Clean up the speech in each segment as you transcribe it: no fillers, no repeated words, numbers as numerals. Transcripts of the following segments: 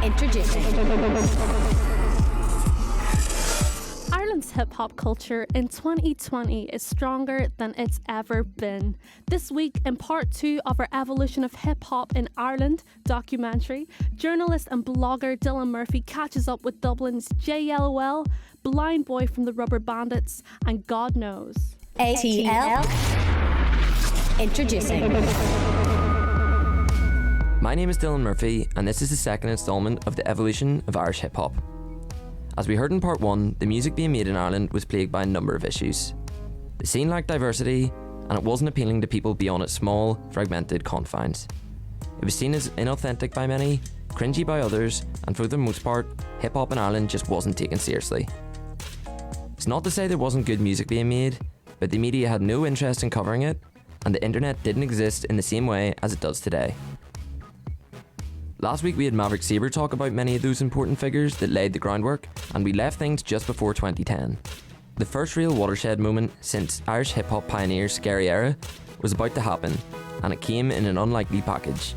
Introducing. Ireland's hip-hop culture in 2020 is stronger than it's ever been. This week, in part 2 of our Evolution of Hip-Hop in Ireland documentary, journalist and blogger Dylan Murphy catches up with Dublin's JyellowL, Blind Boy from the Rubber Bandits, and God Knows. ATL. Introducing. My name is Dylan Murphy, and this is the second instalment of the Evolution of Irish Hip-Hop. As we heard in part 1, the music being made in Ireland was plagued by a number of issues. The scene lacked diversity, and it wasn't appealing to people beyond its small, fragmented confines. It was seen as inauthentic by many, cringy by others, and for the most part, hip-hop in Ireland just wasn't taken seriously. It's not to say there wasn't good music being made, but the media had no interest in covering it, and the internet didn't exist in the same way as it does today. Last week we had Maverick Sabre talk about many of those important figures that laid the groundwork, and we left things just before 2010. The first real watershed moment since Irish hip-hop pioneer's Scary Era was about to happen, and it came in an unlikely package.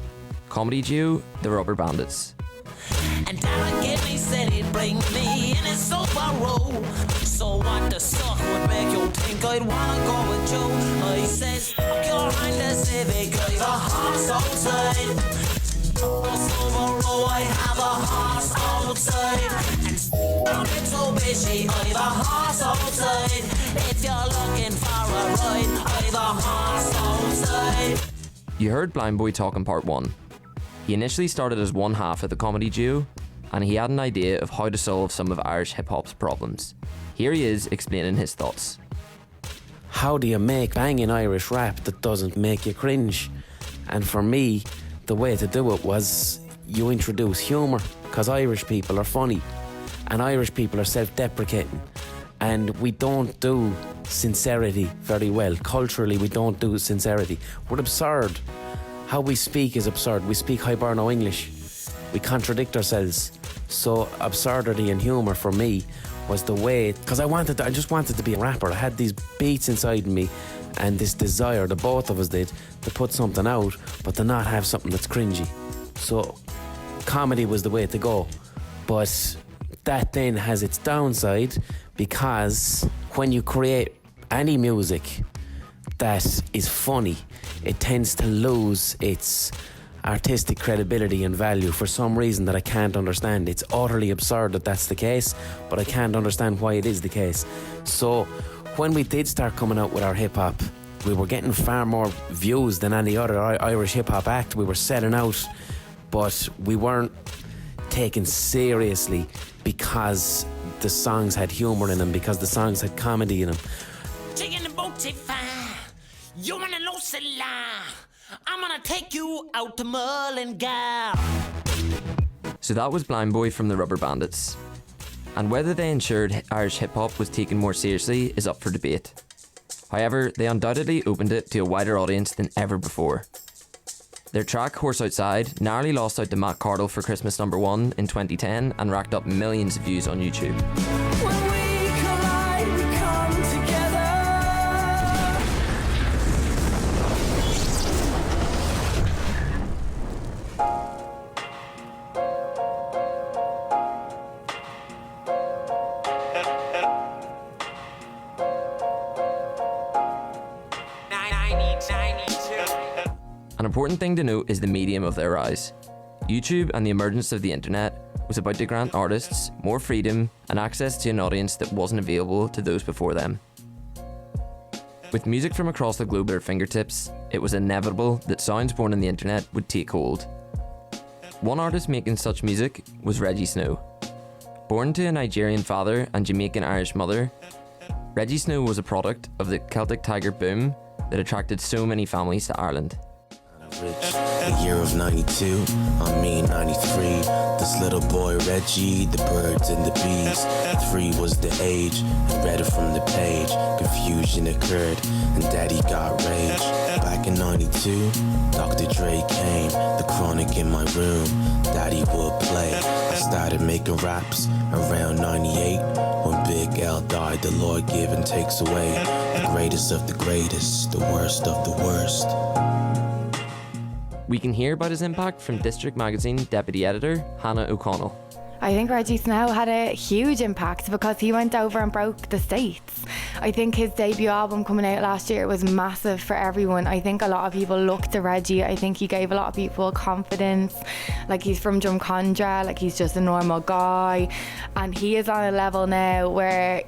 Comedy duo, the Rubber Bandits. And Dad gave me said he'd bring me in his sofa roll. So what the suck would make you think I'd wanna go with Joe? I says, fuck your mind, the civic, I've a horse outside. I have a horse outside, and Mitsubishi, I've a horse outside. If you're looking for a ride, I've a horse outside. You heard Blind Boy talk in part 1. He initially started as one half of the comedy duo, and he had an idea of how to solve some of Irish hip-hop's problems. Here he is explaining his thoughts. How do you make banging Irish rap that doesn't make you cringe? And for me, the way to do it was you introduce humour, because Irish people are funny and Irish people are self-deprecating, and we don't do sincerity very well. Culturally, we don't do sincerity. We're absurd. How we speak is absurd. We speak Hiberno English. We contradict ourselves. So absurdity and humour for me was the way, because I just wanted to be a rapper. I had these beats inside me and this desire, the both of us did, to put something out, but to not have something that's cringy. So comedy was the way to go. But that then has its downside, because when you create any music that is funny, it tends to lose its artistic credibility and value for some reason that I can't understand. It's utterly absurd that that's the case, but I can't understand why it is the case. So when we did start coming out with our hip-hop, we were getting far more views than any other Irish hip-hop act. We were selling out, but we weren't taken seriously because the songs had humour in them, because the songs had comedy in them. You wanna know Silla? I'm gonna take you out to Mullingar. So that was Blind Boy from the Rubber Bandits. And whether they ensured Irish hip-hop was taken more seriously is up for debate. However, they undoubtedly opened it to a wider audience than ever before. Their track, Horse Outside, narrowly lost out to Matt Cardle for Christmas #1 in 2010 and racked up millions of views on YouTube. When we collide, we come together. An important thing to note is the medium of their rise. YouTube and the emergence of the internet was about to grant artists more freedom and access to an audience that wasn't available to those before them. With music from across the globe at our fingertips, it was inevitable that sounds born on the internet would take hold. One artist making such music was Reggie Snow. Born to a Nigerian father and Jamaican-Irish mother, Reggie Snow was a product of the Celtic Tiger boom that attracted so many families to Ireland. The year of 92, 93. This little boy Reggie, the birds and the bees. 3 was the age, I read it from the page. Confusion occurred, and daddy got rage. Back in 92, Dr. Dre came. The chronic in my room, daddy would play. I started making raps around 98. When Big L died, the Lord give and takes away. 'The greatest of the greatest, the worst of the worst.' We can hear about his impact from District Magazine Deputy Editor Hannah O'Connell. I think Reggie Snow had a huge impact because he went over and broke the States. I think his debut album coming out last year was massive for everyone. I think a lot of people looked to Reggie. I think he gave a lot of people confidence. Like, he's from Drumcondra, like he's just a normal guy. And he is on a level now where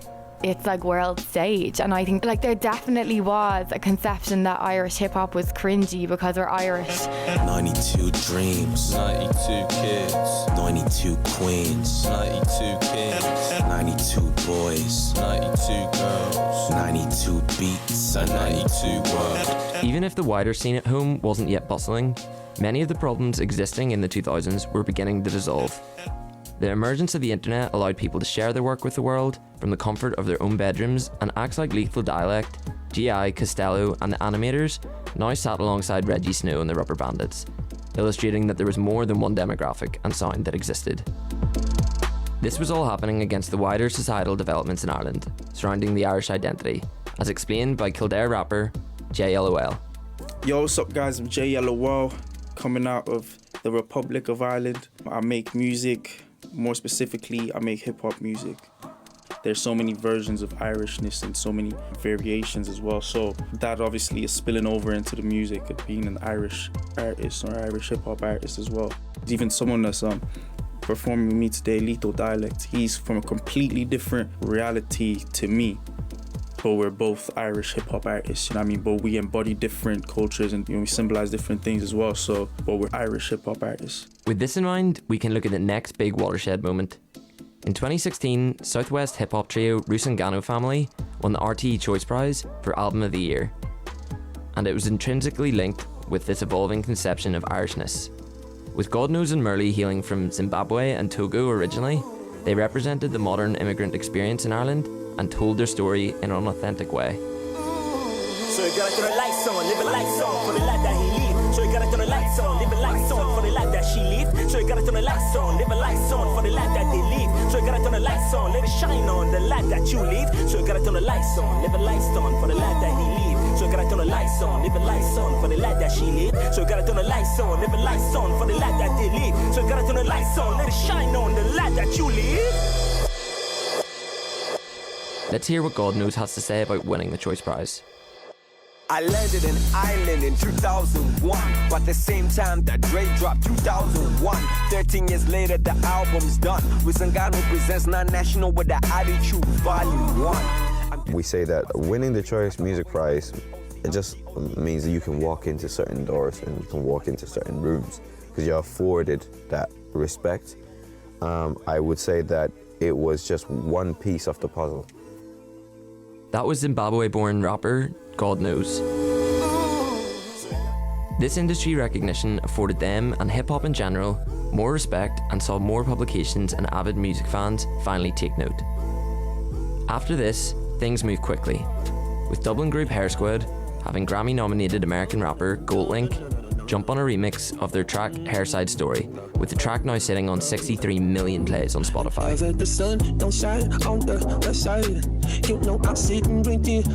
it's like world stage, and I think like there definitely was a conception that Irish hip-hop was cringy because we're Irish. 92 dreams, 92 kids, 92 queens, 92 kings, 92 boys, 92 girls, 92 beats, and 92 world. Even if the wider scene at home wasn't yet bustling, many of the problems existing in the 2000s were beginning to dissolve. The emergence of the internet allowed people to share their work with the world from the comfort of their own bedrooms, and acts like Lethal Dialect, G.I., Costello and the Animators now sat alongside Reggie Snow and the Rubber Bandits, illustrating that there was more than one demographic and sound that existed. This was all happening against the wider societal developments in Ireland surrounding the Irish identity, as explained by Kildare rapper JyellowL. Yo, what's up guys, I'm JyellowL, coming out of the Republic of Ireland. I make music. More specifically, I make hip-hop music. There's so many versions of Irishness and so many variations as well. So that obviously is spilling over into the music of being an Irish artist or Irish hip-hop artist as well. Even someone that's performing with me today, Lethal Dialect, he's from a completely different reality to me. But we're both Irish hip-hop artists, you know what I mean? But we embody different cultures and we symbolize different things as well. So, but we're Irish hip-hop artists. With this in mind, we can look at the next big watershed moment. In 2016, Southwest hip-hop trio Rusangano Family won the RTE Choice Prize for Album of the Year. And it was intrinsically linked with this evolving conception of Irishness. With God Knows and Merle hailing from Zimbabwe and Togo originally, they represented the modern immigrant experience in Ireland and told their story in an authentic way. So you gotta turn the lights on, live a life on for the life that he live. So you gotta turn the lights on, live a life on for the life that she live. So you gotta turn the lights on, live a life on for the life that they live. So you gotta turn the lights on, let it shine on the life that you live. So you gotta turn the lights on, live a life on for the life that he live. So you gotta turn the lights on, live a life on for the life that she live. So you gotta turn the lights on, live a life on for the life that they live. So you gotta turn the lights on, let it shine on the life that you live. Let's hear what God Knows has to say about winning the Choice Prize. I landed in Ireland in 2001, but at the same time that Drake dropped 2001. 13 years later, the album's done. Rusangano presents non-national with the Attitude Volume 1. We say that winning the Choice Music Prize, it just means that you can walk into certain doors and you can walk into certain rooms because you're afforded that respect. I would say that it was just one piece of the puzzle. That was Zimbabwe-born rapper God Knows. This industry recognition afforded them, and hip-hop in general, more respect and saw more publications and avid music fans finally take note. After this, things moved quickly, with Dublin group Hair Squad having Grammy-nominated American rapper Goldlink jump on a remix of their track Hairside Story, with the track now sitting on 63 million plays on Spotify. The sun don't shine on the west side. You know I sit and drink it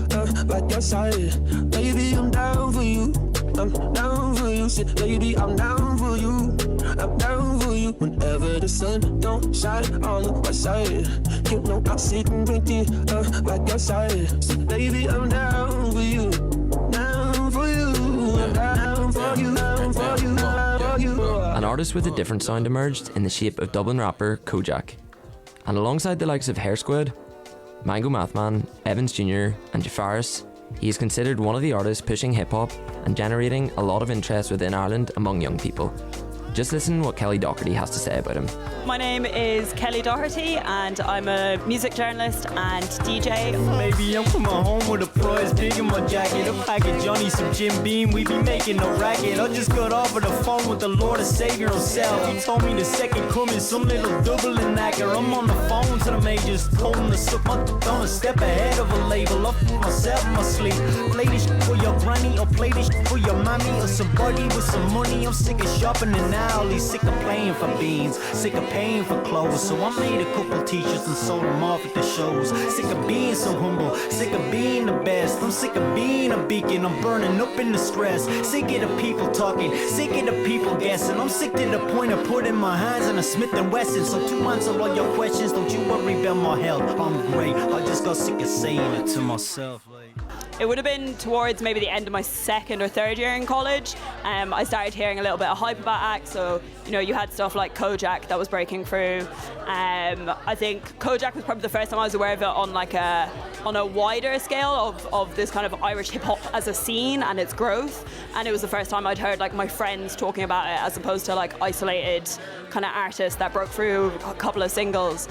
like your side. Baby, I'm down for you. I'm down for you. Shit, baby, I'm down for you. I'm down for you. Whenever the sun don't shine on the west side. You know I sit and drink it like your side. Shit, baby, I'm down for you. Down for you. I'm down for you. Down for you. Down for you. An artist with a different sound emerged in the shape of Dublin rapper Kojak. And alongside the likes of Hair Squad, Mango Mathman, Evans Jr. and Jafaris, he is considered one of the artists pushing hip-hop and generating a lot of interest within Ireland among young people. Just listen what Kelly Doherty has to say about him. My name is Kelly Doherty and I'm a music journalist and DJ. Maybe I'm coming home with a prize big in my jacket. A pack of Johnny, some Jim Beam, we be making a racket. I just got off of the phone with the Lord and Savior himself. He told me the second coming, some little doubling actor. I'm on the phone to the majors, told him to suck my thumb a step ahead of a label. I put myself in my sleep. Play this for your granny or play this for your mommy or somebody with some money. I'm sick of shopping and personality, sick of playing for beans, sick of paying for clothes. So I made a couple t-shirts and sold them off at the shows. Sick of being so humble, sick of being the best. I'm sick of being a beacon, I'm burning up in the stress. Sick of the people talking, sick of the people guessing. I'm sick to the point of putting my hands in a Smith & Wesson. So to answer all your questions, don't you worry about my health, I'm great. I just got sick of saying it to myself. It would have been towards maybe the end of my second or third year in college. I started hearing a little bit of hype about acts. So, you know, you had stuff like Kojak that was breaking through. I think Kojak was probably the first time I was aware of it on like on a wider scale of this kind of Irish hip hop as a scene and its growth. And it was the first time I'd heard like my friends talking about it as opposed to like isolated kind of artists that broke through a couple of singles.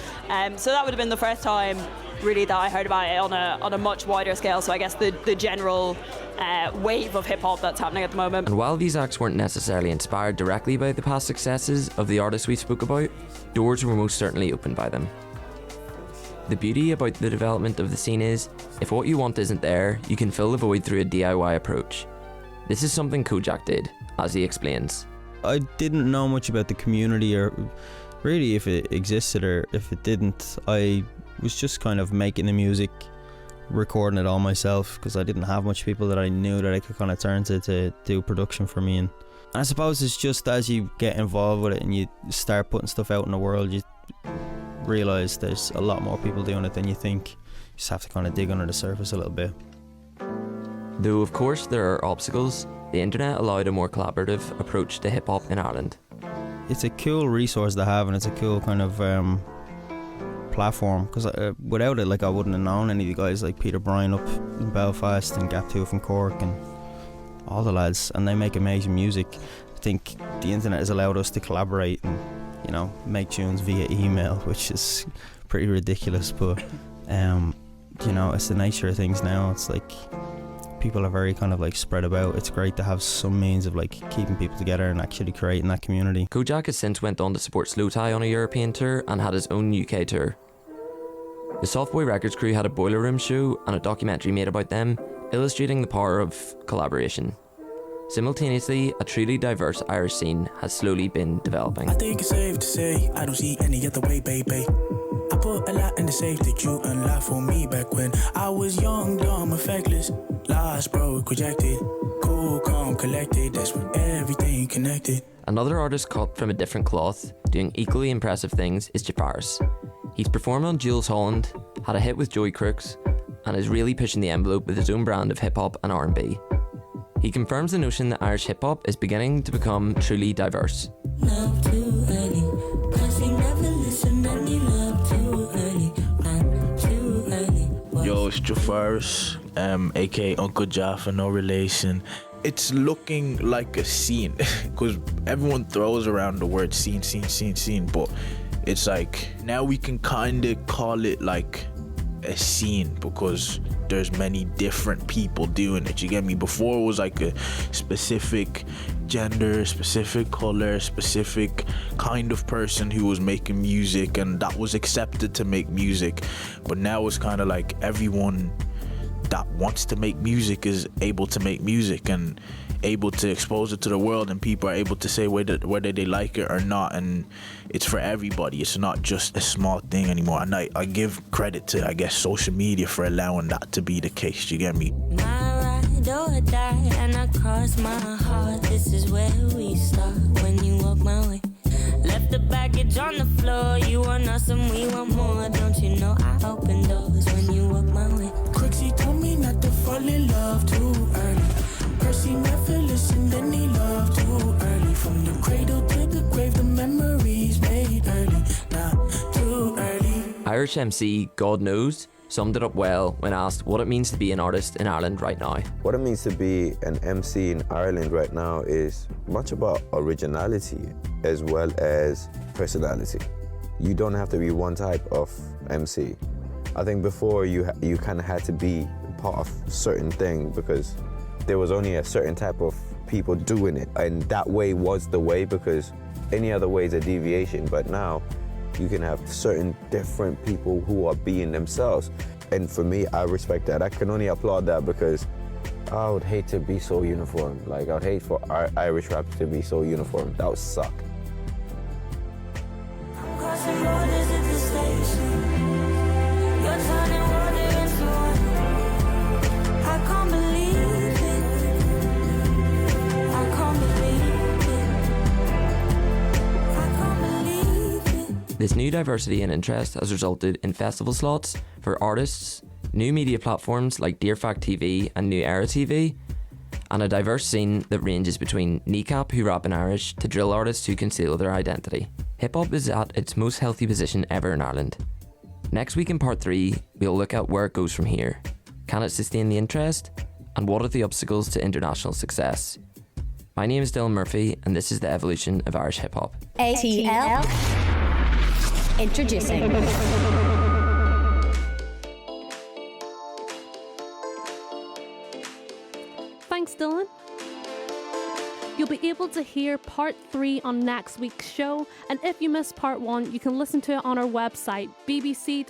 So that would have been the first time really that I heard about it on a much wider scale. So I guess the general wave of hip hop that's happening at the moment. And while these acts weren't necessarily inspired directly by the past successes of the artists we spoke about, doors were most certainly opened by them. The beauty about the development of the scene is, if what you want isn't there, you can fill the void through a DIY approach. This is something Kojak did, as he explains. I didn't know much about the community, or really if it existed or if it didn't. I was just kind of making the music, recording it all myself, because I didn't have much people that I knew that I could kind of turn to do production for me. And I suppose it's just as you get involved with it and you start putting stuff out in the world, you realise there's a lot more people doing it than you think. You just have to kind of dig under the surface a little bit. Though of course there are obstacles, the internet allowed a more collaborative approach to hip hop in Ireland. It's a cool resource to have, and it's a cool kind of platform, because without it, like, I wouldn't have known any of the guys like Peter Bryan up in Belfast and Gap 2 from Cork and all the lads, and they make amazing music. I think the internet has allowed us to collaborate and, you know, make tunes via email, which is pretty ridiculous, but you know, it's the nature of things now. It's like people are very kind of like spread about. It's great to have some means of like keeping people together and actually creating that community. Kojak has since went on to support Slow Tie on a European tour and had his own UK tour. The Softboy Records crew had a Boiler Room show and a documentary made about them, illustrating the power of collaboration. Simultaneously, a truly diverse Irish scene has slowly been developing. I think it's safe to say I don't see any other way, baby. I put a lot in the safe that you unlocked for me back when I was young, dumb, effectless, lost, broke, rejected, cool, calm, collected. That's when everything connected. Another artist cut from a different cloth, doing equally impressive things, is Jafaris. He's performed on Jules Holland, had a hit with Joey Crooks, and is really pushing the envelope with his own brand of hip hop and R&B. He confirms the notion that Irish hip hop is beginning to become truly diverse. Love too early, 'cause you never listen and you love too early. I'm too early. Yo, it's Jafaris, aka Uncle Jaffa, no relation. It's looking like a scene, because everyone throws around the word scene, but it's like now we can kind of call it like a scene because there's many different people doing it. You get me? Before it was like a specific gender, specific color, specific kind of person who was making music, and that was accepted to make music. But now it's kind of like everyone that wants to make music is able to make music and able to expose it to the world, and people are able to say whether they like it or not, and it's for everybody. It's not just a small thing anymore, and I give credit to, I guess, social media for allowing that to be the case. You get me? My ride or die, and I cross my heart. This is where we start when you walk my way. Left the baggage on the floor. You want us and we want more. Don't you know I open doors when you walk my way? Crooksy told me not to fall in love too early. Percy never listened and he loved too early. From the cradle to the grave, the memories made early. Not too early. Irish MC God Knows summed it up well when asked what it means to be an artist in Ireland right now. What it means to be an MC in Ireland right now is much about originality as well as personality. You don't have to be one type of MC. I think before you kind of had to be part of a certain thing because there was only a certain type of people doing it, and that way was the way because any other way is a deviation. But now you can have certain different people who are being themselves, and for me, I respect that. I can only applaud that because I would hate to be so uniform. Like, I would hate for Irish rap to be so uniform. That would suck. Crossing borders at the station. You're turning water into wine. I can't believe it. I can't believe it. I can't believe it. This new diversity and interest has resulted in festival slots for artists, new media platforms like Dear Fact TV and New Era TV, and a diverse scene that ranges between kneecap who rap in Irish to drill artists who conceal their identity. Hip hop is at its most healthy position ever in Ireland. Next week in part 3, we'll look at where it goes from here. Can it sustain the interest? And what are the obstacles to international success? My name is Dylan Murphy, and this is the evolution of Irish hip hop. ATL. Introducing. Thanks, Dylan. You'll be able to hear part 3 on next week's show, and if you missed part 1, you can listen to it on our website, bbc.co.uk/ATL.